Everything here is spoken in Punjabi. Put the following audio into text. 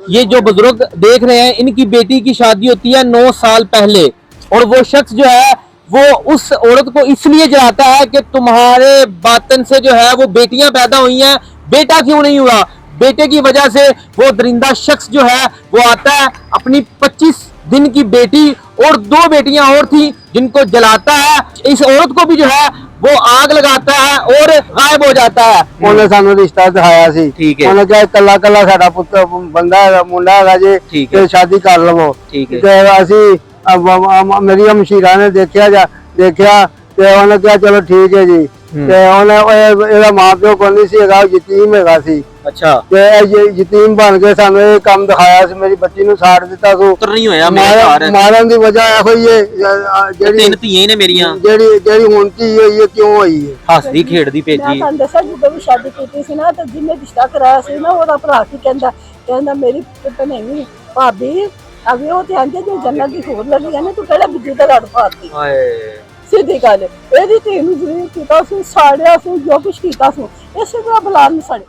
ये जो बुजुर्ग देख रहे हैं, इनकी बेटी की शादी होती है 9 साल पहले, और वो शख्स जो है वो उस औरत को इसलिए जलाता है कि तुम्हारे बातन से जो है वो बेटियां पैदा हुई हैं, बेटा क्यों नहीं हुआ। बेटे की वजह से वो दरिंदा शख्स जो है वो आता है, अपनी 25 दिन की बेटी और 2 बेटियां और थी जिनको जलाता है। इस औरत को भी जो है वो आग लगाता है और गायब हो जाता है। ਉਹਨੇ ਸਾਨੂੰ ਰਿਸ਼ਤਾ ਦਿਖਾਇਆ ਸੀ। ਠੀਕ ਹੈ। ਉਹਨੇ ਕਿਹਾ ਕੱਲਾ ਕੱਲਾ ਸਾਡਾ ਪੁੱਤ ਬੰਦਾ ਹੈਗਾ, ਮੁੰਡਾ ਹੈਗਾ ਜੀ, ਠੀਕ ਹੈ। ਤੇ ਸ਼ਾਦੀ ਕਰ ਲਵੋ। ਠੀਕ ਹੈ। ਤੇ ਅਸੀਂ ਮੇਰੀ ਹਮਸ਼ੀਰਾ ਨੇ ਦੇਖਿਆ ਤੇ ਉਹਨੇ ਕਿਹਾ ਚਲੋ ਠੀਕ ਹੈ ਜੀ। ਤੇ ਉਹਨੇ ਇਹਦਾ ਮਾਂ ਪਿਓ ਕੋਈ ਨਹੀਂ ਸੀ ਹੈਗਾ, ਉਹ ਯਤੀਮ ਹੈਗਾ ਸੀ। अच्छा ਤੇ ਇਹ ਯਤੀਮ ਬਣ ਕੇ ਸਾਨੂੰ ਇਹ ਕੰਮ ਦਿਖਾਇਆ ਸੀ। ਮੇਰੀ ਬੱਚੀ ਨੂੰ ਸਾੜ ਦਿੱਤਾ ਸੀ। ਪੁੱਤਰ ਨਹੀਂ ਹੋਇਆ ਮੇਰੇ ਘਰ, ਮਾਰਨ ਦੀ ਵਜ੍ਹਾ ਇਹੋ ਹੀ ਹੈ ਜਿਹੜੀ 3 ਧੀਆਂ ਨੇ ਮੇਰੀਆਂ, ਜਿਹੜੀ ਹੁਣ ਧੀ ਹੋਈ ਹੈ ਕਿਉਂ ਹੋਈ ਹੈ। ਹੱਸਦੀ ਖੇਡਦੀ ਮੈਂ ਭੇਜੀ। ਤੁਹਾਨੂੰ ਦੱਸਾਂ ਜਦੋਂ ਵੀ ਸ਼ਾਦੀ ਕੀਤੀ ਸੀ ਨਾ ਤੇ ਜਿਹਨੇ ਰਿਸ਼ਤਾ ਕਰਾਇਆ ਸੀ ਨਾ ਉਹਦਾ ਭਰਾ ਕੀ ਕਹਿੰਦਾ ਮੇਰੀ ਭਣੇਵੀਂ ਭਾਬੀ ਅਗੇ ਉਹ ਤੇ ਆਂਦੇ ਜੋ ਜੰਨਤ ਦੀ ਖੋਰ ਲੱਗੀ ਹੈ ਨਾ ਤੂੰ ਕਿਹੜਾ ਬਿੱਜੂ ਦਾ ਲੜ ਪਾਤੀ। ਹਾਏ ਸਿੱਧੀ ਗੱਲ ਇਹਦੀ ਧੀ ਨੂੰ ਜ਼ਰੂਰ ਕੀਤਾ ਸੀ, ਸਾੜਿਆ ਸੀ, ਜੋ ਕੁਛ ਕੀਤਾ ਸੀ ਇਸੇ ਤਰ੍ਹਾਂ ਬਲਾਨ ਸੜੇ।